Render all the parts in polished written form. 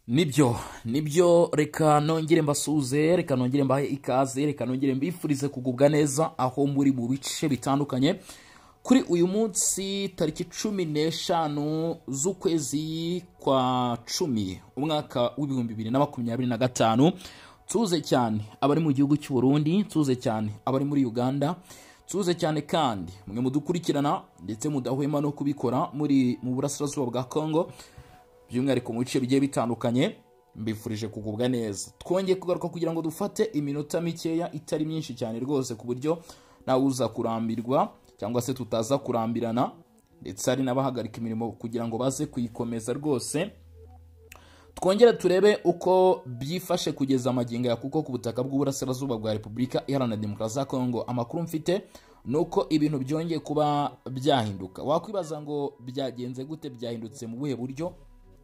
nibyo reka nongere mbasuze, reka nongere mbahe ikaze, reka nongere mbifurize kugubwa neza aho muri mu bice bitandukanye kuri uyu munsi tariki 15 z'ukwezi kwa 10 umwaka w'ibihumbi 2025. Tuze cyane abari mu gihugu cy'u Burundi, tuze cyane abari muri Uganda, tuze cyane kandi mwe mudukurikirana ndetse mudahwema no kubikora muri mu burasirazuba bwa Kongo, by'umwihariko mu bice bigiye bitandukanye. Mbifurije kugubwa neza. Twongeye kugaruka kugira ngo dufate iminota mikeya itari myinshi cyane rwose, ku buryo nawe uza kurambirwa cyangwa se tutaza kurambirana, ndetse ari n'abahagarika imirimo kugira ngo baze kuyikomeza rwose. Twongere turebe uko byifashe kugeza amagingo ya kuko ku butaka bw'uburasirazuba bwa Repubulika Iharanira Demokarasi ya Kongo. Amakuru mfite nuko ibintu byongeye kuba byahinduka. Wakwibaza ngo byagenze gute, byahindutse mu buhe buryo?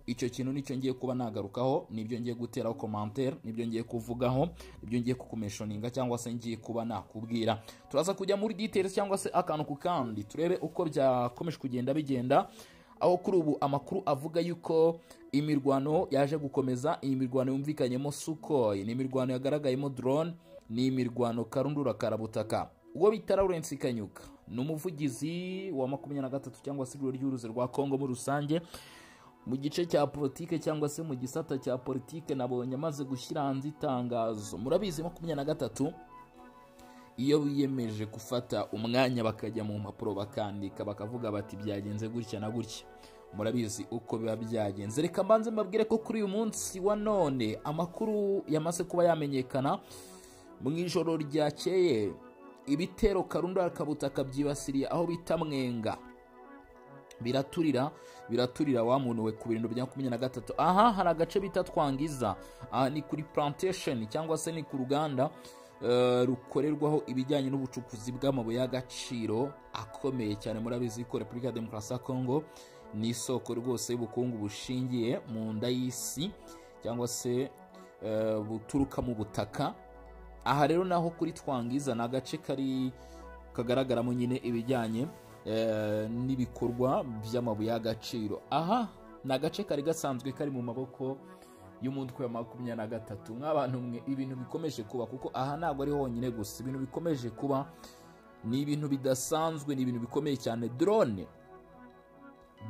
Icyo kintu nicyo ngiye kuba nagarukaho, nibyo ngiye guteraho commentaire, nibyo ngiye kuvugaho, nibyo ngiye kukumentioninga cyangwa se ngiye kuba nakubwira. Turaza kujya muri details cyangwa se akantu ku kandi turebe uko byakomeje kugenda bigenda, aho kuri ubu amakuru avuga yuko imirwano yaje gukomeza. Iyi mirwano yumvikanyemo Sukhoi, ni imirwano yagaragayemo drone, ni imirwano karundura karabutaka. Uwo bita Lawrence Kanyuka ni umuvugizi wa 23 cyangwa se ry'uruzi rwa Kongo muri rusange. Mu gice cya politike cyangwa se mu gisata cya politike nabonye amaze gushyira hanze itangazo. Murabizi 23 iyo biyemeje gufata umwanya bakajya mu mpapuro bakandika bakavuga bati byagenze gutya na gutya, murabizi uko biba byagenze. Reka mbanze mbabwire ko kuri uyu munsi wa none amakuru yamaze kuba yamenyekana. Mu ijoro ryakeye ibitero karundura kabutaka byibasiriye aho bita Mwenga, biraturira wa muntu we ku bintu bya 23. Aha hari agace bita Twangiza, ni kuri plantation cyangwa se ni ku ruganda rukorerwaho ibijyanye n'ubucukuzi bw'amabuye y'agaciro akomeye cyane. Murabizi ko Repubulika ya Demokarasi ya Kongo ni isoko rwose y'ubukungu bushingiye mu nda y'isi cyangwa se buturuka mu butaka. Aha rero naho kuri Twangiza ni agace kagaragaramo nyine ibijyanye n'ibikorwa by'amabuye y'agaciro. Aha ni agace kari gasanzwe kari mu maboko y'umutwe wa 23. Nk'abantu mwe ibintu bikomeje kuba, kuko aha ntabwo ari honyine gusa, ibintu bikomeje kuba ni ibintu bidasanzwe, ni ibintu bikomeye cyane.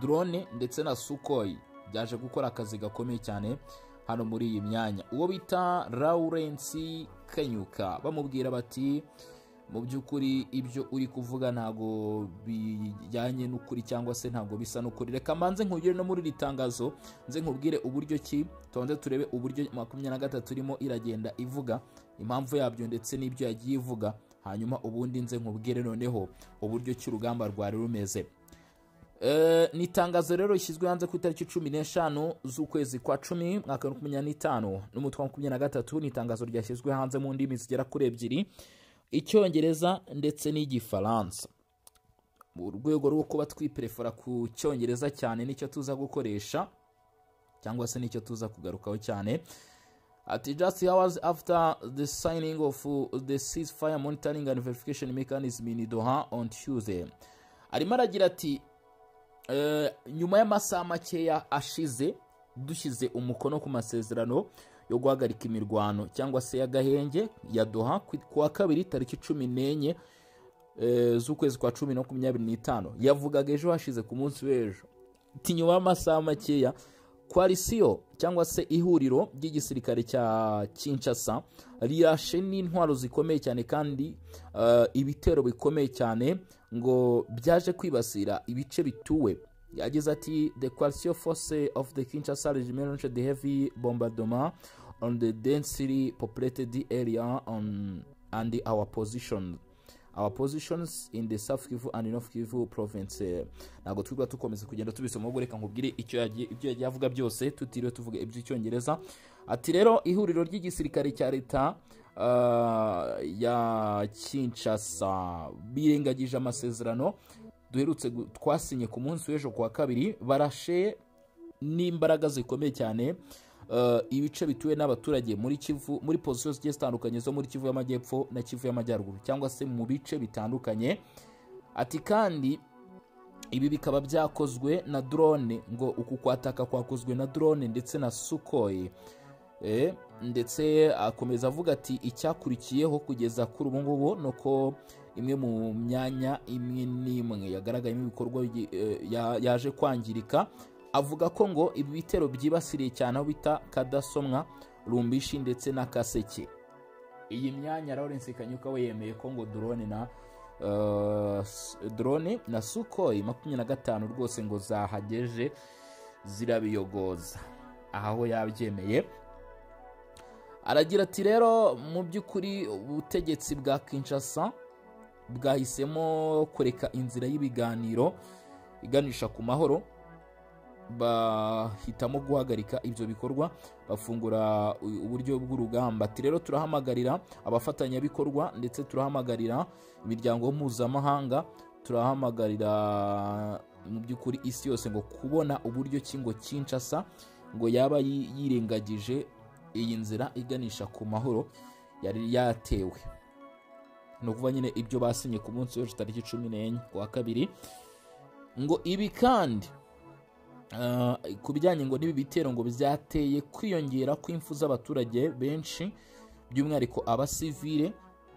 Drone ndetse na Sukhoi byaje gukora akazi gakomeye cyane hano muri iyi myanya. Uwo bita Lawrence Kanyuka bamubwira bati mu by'ukuri ibyo uri kuvuga ntago bijyanye n'ukuri cyangwa se ntago bisa n'ukuri. Reka mbanze nkubwire no muri ritangazo, nze nkubwire uburyo ki tonze turebe uburyo 23 irimo iragenda ivuga impamvu yabyo ndetse n'ibyo yagiye ivuga, hanyuma ubundi nze nkubwire noneho uburyo ki urugamba rwari rumeze. Ni itangazo rero ishyizwe hanze ku itariki 15 z'ukwezi kwa 10 mwaka wa 2025 n'umutwe wa 23. Ni itangazo ryashyizwe hanze mu ndimi zigera kuri ebyiri, Icyongereza ndetse n'Igifaransa. Mu rwego rwo kuba twiprefera ku Cyongereza cyane nicyo tuza gukoresha cyangwa se nicyo tuza kugarukaho cyane. Ati just hours after the signing of the ceasefire monitoring and verification mechanism in Doha on Tuesday. Arimo aragira ati nyuma y'amasaha makeya ashize dushyize umukono ku masezerano yo guhagarika imirwano cyangwa se y'agahenge ya Doha ku wa kabiri tariki 14 z'ukwezi kwa 10 no 2025. Yavugaga ejo hashize ku munsi w'ejo. Nyuma y'amasaha makeya coalition cyangwa se ihuriro ry'igisirikare cya Kinshasa riyashe n'intwaro zikomeye cyane kandi ibitero bikomeye cyane ngo byaje kwibasira ibice bituwe. Yagize ati the coalition force of the Kinshasa regime launched the heavy bombardment on the densely populated area and our positions in the South Kivu and North Kivu province. Nago twigwa tukomeza kugenda tubisoma ubwo reka nkubwire ibyo yagiye avuga byose tutiriwe tuvuga iby'icyongereza. Ati rero ihuriro ry'igisirikare cya leta ya Kinshasa birengagije amasezerano duherutse twasinye ku munsi w'ejo kwa kabiri. Barashe n'imbaraga zikomeye cyane ibice bituwe n'abaturage muri Kivu, muri positions zigiye zitandukanye zo muri Kivu y'Amajyepfo na Kivu y'Amajyaruguru cyangwa se mu bice bitandukanye. Ati kandi ibi bikaba byakozwe na drone, ngo uku kwataka kwakozwe na drone ndetse na Sukhoi. Ndetse akomeza avuga ati icyakurikiyeho kugeza kuri ubu ngubu nuko imwe mu myanya imwe n'imwe yagaragayemo ibikorwa yaje kwangirika. Avuga ko ngo ibi bitero byibasiriye cyane aho bita Kadasomwa, Rumbishi ndetse na Kaseke. Iyi myanya Lawrence Kanyuka we yemeye ko ngo drone na Sukhoi 25 rwose ngo zahageje zirabiyogoza, aho yabyemeye. Aragira ati rero mu by'ukuri ubutegetsi bwa Kinshasa bwahisemo kureka inzira y'ibiganiro iganisha ku mahoro, bahitamo guhagarika ibyo bikorwa, bafungura uburyo bw'urugamba. Ati rero turahamagarira abafatanyabikorwa ndetse turahamagarira imiryango mpuzamahanga, turahamagarira mu by'ukuri isi yose ngo kubona uburyo kingo Kinshasa ngo yaba yirengagije iyi nzira iganisha ku mahoro yari yatewe. No kuva nyine ibyo basinye ku munsi w'ejo tariki 14 kwa kabiri. Ngo ibi kandi kubijyanye ngo nibi bitero ngo byateye kwiyongera kw'imfu z'abaturage benshi, by'umwihariko abasivile,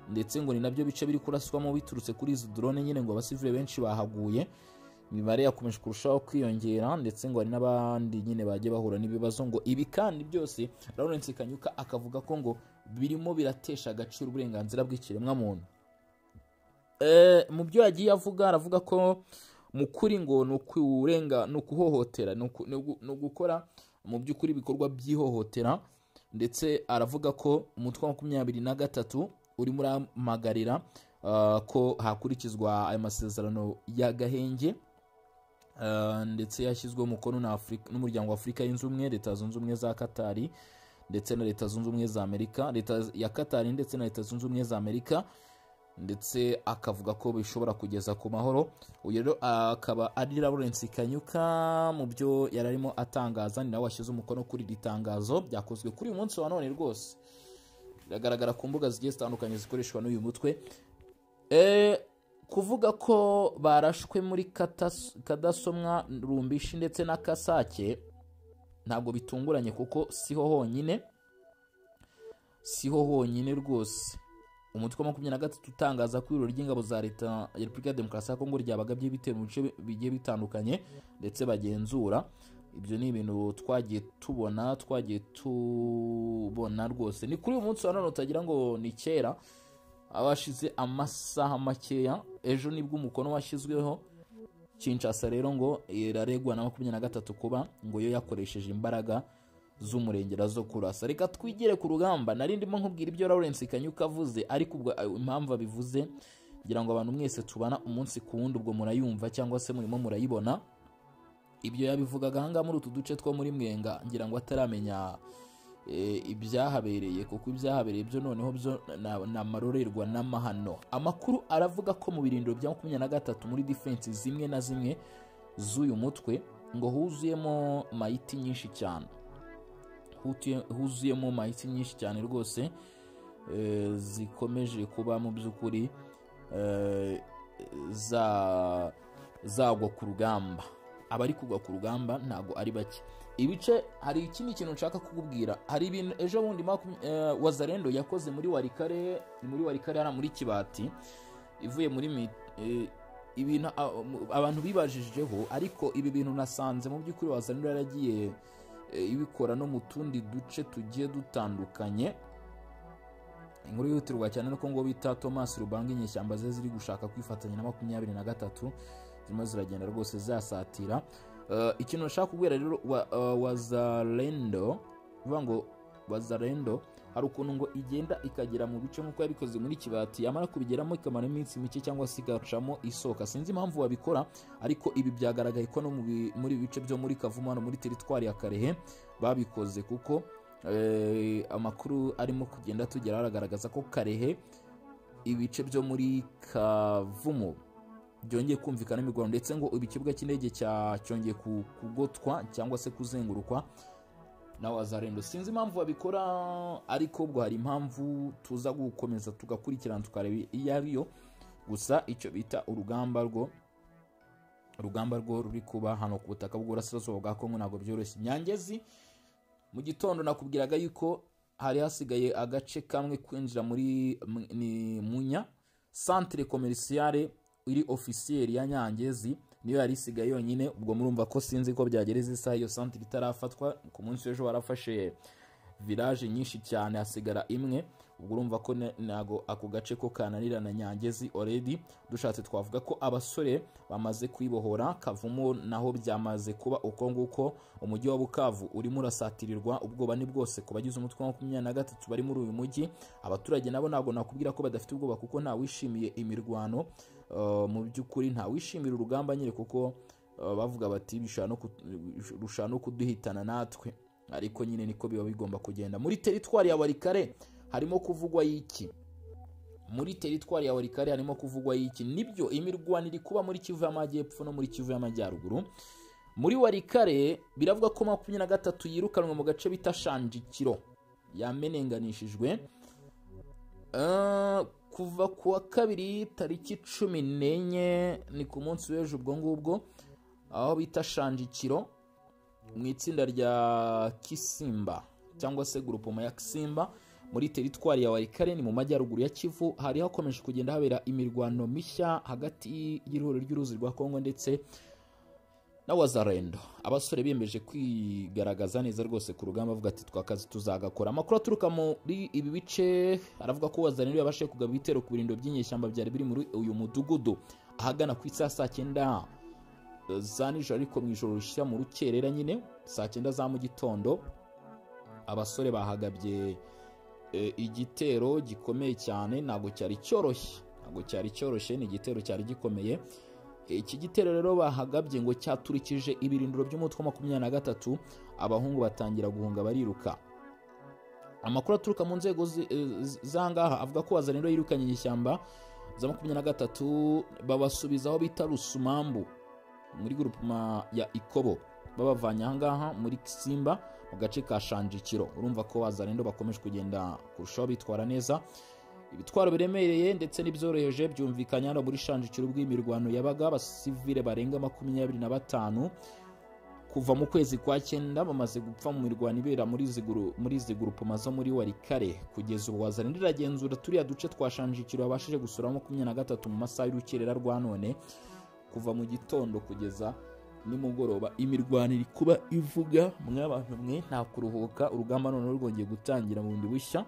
ndetse ngo ni nabyo bice biri kuraswamo biturutse kuri izo drone nyine, ngo abasivile benshi bahaguye. Imibare yakomeje kurushaho kwiyongera, ndetse ngo hari n'abandi nyine bagiye bahura n'ibibazo. Ngo ibi kandi byose Lawrence Kanyuka akavuga ko ngo birimo biratesha agaciro uburenganzira bw'ikiremwa muntu. Mu byo yagiye avuga, aravuga ko mu kuri ngo ni ukuhohotera, ni ugukora mu by'ukuri ibikorwa by'ihohotera. Ndetse aravuga ko umutwe wa 23 urimo uramagarira ko hakurikizwa aya masezerano y'agahenge, ndetse yashyizwe umukono n'umuryango wa Afurika y'Unze Ubumwe, Leta Zunze Ubumwe za Katari ndetse na Leta Zunze Ubumwe za Amerika, Leta ya Katari ndetse na Leta Zunze Ubumwe za Amerika. Ndetse akavuga ko bishobora kugeza ku mahoro. Uyu rero akaba ari Lawrence Kanyuka mu byo yararimo atangaza, ni nawe washyize umukono kuri iri tangazo. Byakozwe kuri uyu munsi wa none rwose, biragaragara ku mbuga zigiye zitandukanye zikoreshwa n'uyu mutwe. Kuvuga ko barashwe muri Kadasomwa, Rumbishi ndetse na Kasake ntabwo bitunguranye, kuko siho honyine rwose. Umutwe wa 23 utangaza ko ibiro ry'ingabo za leta ya Repubulika ya Demokarasi ya Kongo ryabaga by'ibitero mu bice bigiye bitandukanye ndetse bagenzura. Ibyo ni ibintu twagiye tubona rwose. Ni kuri uyu munsi wa none utagira ngo ni kera, abashize amasaha makeya. Ejo nibwo umukono washyizweho. Kinshasa rero ngo iraregwa na 23 kuba ngo yo yakoresheje imbaraga z'umurengera zo kurasa. Reka twigire ku rugamba. Nari ndimo nkubwira ibyo Lawrence Kanyuka avuze, ariko ubwo impamvu abivuze ngira ngo abantu mwese tubana umunsi ku wundi ubwo murayumva cyangwa se murimo murayibona. Ibyo yabivugaga hanga muri utu duce two muri Mwenga, ngira ngo ataramenya ibyahabereye, kuko ibyahabereye byo noneho byo n'amarorerwa n'amahano. Amakuru aravuga ko mu birindiro bya 23 muri defense zimwe na zimwe z'uyu mutwe ngo huzuyemo mayiti nyinshi cyane, rwose, zikomeje kuba mu by'ukuri zagwa ku rugamba. Abari kugwa ku rugamba ntago ari bake. Ibice, hari ikindi kintu nshaka kukubwira. Hari ibintu ejo bundi Wazalendo yakoze muri Warikare hara muri Kibati, ivuye muri ibintu abantu bibajijeho, ariko ibi bintu nasanze mu by'ukuri Wazalendo yaragiye ibikora no mu tundi duce tugiye dutandukanye. Inkuru yihutirwa cyane nuko ngo bita Thomas Rubanga inyeshyamba ze ziri gushaka kwifatanya na 23 zirimo ziragenda rwose zasatira. Ikintu nashaka kubwira rero Wazalendo, bivuga ngo Wazalendo hari ukuntu ngo igenda ikagera mu bice nk'uko yabikoze muri Kibati, yamara kubigeramo ikamara iminsi mike cyangwa se igacamo isoka. Sinzi impamvu babikora, ariko ibi byagaragaye ko no muri bice byo muri Kavumu hano muri teritwari ya Karehe babikoze, kuko amakuru arimo kugenda tugera aragaragaza ko Karehe, ibice byo muri Kavumu byongeye kumvikana imigwano, ndetse ngo ikibuga cy'indege cyongeye kugotwa cyangwa se kuzengurukwa na Wazalendo. Sinzi impamvu babikora, ariko ubwo hari impamvu tuza gukomeza tugakurikirana tukareba iyo ariyo. Gusa icyo bita urugamba rwo urugamba rwo ruri kuba hano ku butaka bw'uburasirazuba bwa Kongo ntabwo byoroshye. Nyangezi mu gitondo nakubwiraga yuko hari hasigaye agace kamwe kwinjira muri Munya centre commerciale iri officiel ya Nyangezi, niyo yari isigaye yonyine. Ubwo murumva ko sinzi ko byagereza isaha iyo centre itarafatwa. Ku munsi w'ejo warafashe village nyinshi cyane, hasigara imwe. Ubwo urumva ko nago ako gace ko kananira na Nyangezi already. Dushatse twavuga ko abasore bamaze kwibohora. Kavumo naho byamaze kuba uko nguko. Umujyi wa Bukavu urimo urasatirirwa, ubwoba ni bwose ku bagize umutwe wa 23 bari muri uyu mujyi. Abaturage nabo ntabwo nakubwira ko badafite ubwoba, kuko nta wishimiye imirwano. Mu by'ukuri nta wishimira urugamba nyine, kuko bavuga bati bishobora no kuduhitana natwe, ariko nyine niko biba bigomba kugenda. Muri teritwari ya Walikale harimo kuvugwa iki? Muri teritwari ya Walikale harimo kuvugwa iki? Nibyo imirwano iri kuba muri Kivu y'Amajyepfo no muri Kivu y'Amajyaruguru. Muri Walikale biravuga ko 23 yirukanwe mu gace bita Shanjikiro, yamenenganishijwe kuva kuwa kabiri tariki 14 ni ku munsi w'ejo ubwo ngubwo, aho bita Shanjikiro mu itsinda rya Kisimba cyangwa se groupement ya Kisimba muri teritwari ya Walikale ni mu majyaruguru ya Kivu. Hari hakomeje kugenda habera imirwano mishya hagati y'uruhuri ry'uruzi rwa Kongo ndetse na Wazalendo. Abasore biyemeje kwigaragaza neza rwose ku rugamba, bavuga ati twakazi tuzagakora. Amakuru aturuka muri ibi bice aravuga ko Wazalendo yabashe kugaba ibitero ku birindo by'inyeshyamba byari biri muri uyu mudugudu ahagana ku saa 9 za nijoro, ariko mu ijoro rishyira mu rukerera nyine saa 9 za mu gitondo. Abasore bahagabye igitero gikomeye cyane, ntabwo cyari cyoroshye, ni igitero cyari gikomeye. Iki gitero rero bahagabye ngo cyaturikije ibirindiro by'umutwe wa 23, abahungu batangira guhunga bariruka. Amakuru aturuka mu nzego zangaha avuga ko Wazalendo yirukanye ishyamba za 23 babasubizaho bita Rusumambu muri groupement ya Ikobo, babavanye ahangaha muri Kisimba mu gace ka Shanjikiro. Urumva ko Wazalendo bakomeje kugenda kurushaho bitwara neza. Ibitwaro biremereye ndetse n'ibyoroheje byumvikanye hano muri Shanjikiro bw'imirwano yabaga. Abasivile barenga 25 kuva mu kwezi kwa 9 bamaze gupfa mu mirwano ibera muri izi groupement zo muri Walikale. Kugeza ubu Wazalendo iragenzura turiya duce twa Shanjikiro babashije gusura 23 mu masaha y'urukerera rwa none, kuva mu gitondo kugeza nimugoroba. Imirwano iri kuba ivuga mw'abantu mwe nta kuruhuka. Urugamba none rwongeye gutangira mu bundi bushya,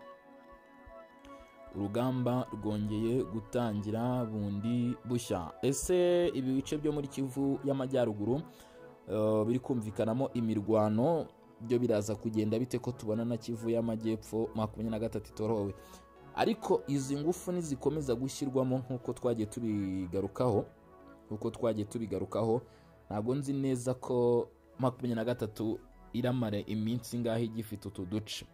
urugamba rwongeye gutangira bundi bushya. Ese ibi bice byo muri Kivu y'Amajyaruguru biri kumvikanamo imirwano byo biraza kugenda bite ko tubona na Kivu y'Amajyepfo 23 itorowe? Ariko izi ngufu nizikomeza gushyirwamo nk'uko twagiye tubigarukaho, ntabwo nzi neza ko 23 iramare iminsi ngaho igifite utu duce.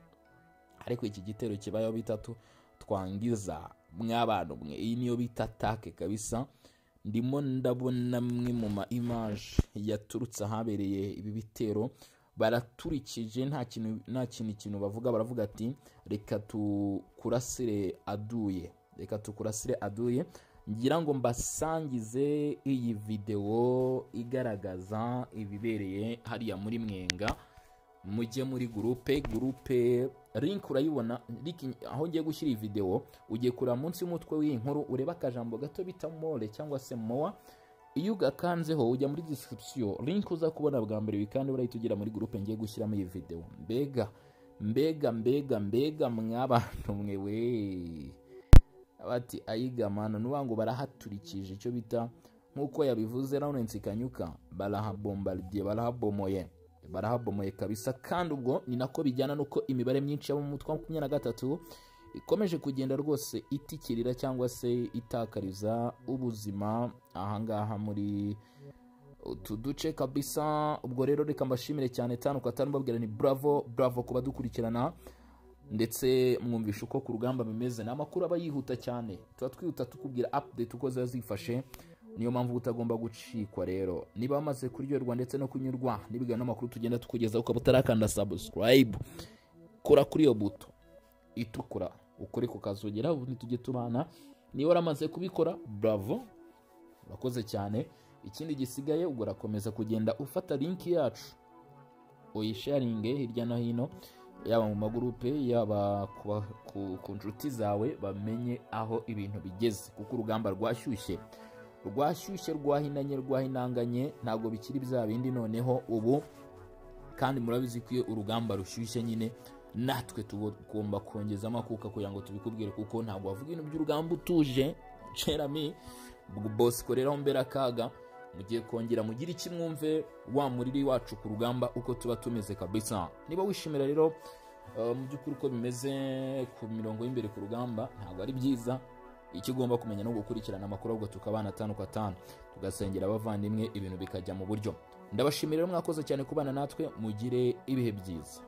Ariko iki gitero kibayo bitatu twangiza mw'abantu mwe, iyi niyo bita attaque kabisa. Ndimo ndabona mwe mu image yaturutse ahabereye ibi bitero, baraturikije nta kintu bavuga. Baravuga ati reka tukurasire aduye. Ngira ngo mbasangize iyi video igaragaza ibibereye hariya muri Mwenga. Mujye muri groupe link urayibona, aho ngiye gushyira iyi video ugiye kura munsi y'umutwe w'inkuru ureba akajambo gato bita more cyangwa se moa. Iyo ugakanzeho ujya muri description, link uza kubona bwa mbere bikandi urahita ugera muri groupe ngiye gushyiramo iyi video. Mbega mw'abantu mwe we, abati ayigamana nubango barahaturikije icyo bita nkuko yabivuze Lawrence Kanyuka, barahabomoye kabisa. Kandi ubwo ni nako bijyana nuko imibare myinshi y'abo mu mutwe wa 23 ikomeje kugenda rwose itikirira cyangwa se itakariza ubuzima ahangaha muri utu duce kabisa. Ubwo rero reka mbashimire cyane tanu kwa tanu, mbabwira ni bravo kuba dukurikirana ndetse mwumvisha uko ku rugamba bimeze. N'amakuru aba yihuta cyane, tuba twihuta tukubwira update uko zazifashe, niyo mpamvu utagomba gucikwa. Rero niba bamaze kuryoherwa ndetse no kunyurwa n'ibigano n'amakuru tugenda tukugeza, ukaba utarakanda subscribe, kora kuri iyo buto itukura ukore kukazogera ubundi tujye tubana. Niba waramaze kubikora bravo, bakoze cyane. ikindi gisigaye ubwo urakomeza kugenda ufata link yacu uyisharinge hirya no hino, yaba mu magurupe yaba ku nshuti zawe, bamenye aho ibintu bigeze, kuko urugamba rwashyushye rwahinanye rwahinanganye, ntabwo bikiri bya bindi noneho ubu. Kandi murabizi ko iyo urugamba rushyushye nyine natwe tugomba kongezamo akuka kugira ngo tubikubwire, kuko ntabwo wavuga ibintu by'urugamba utuje. Jeremy Bosco rero mbere akaga, mugiye kongera mugira iki mwumve wa muriri wacu ku rugamba uko tuba tumeze kabisa. Niba wishimira rero mu by'ukuri uko bimeze ku mirongo y'imbere ku rugamba, ntabwo ari byiza. Icyo ugomba kumenya no gukurikirana amakuru, ahubwo tukabana 5 kwa 5 tugasengera abavandimwe, ibintu bikajya mu buryo. Ndabashimira mwakoze cyane kubana natwe, mugire ibihe byiza.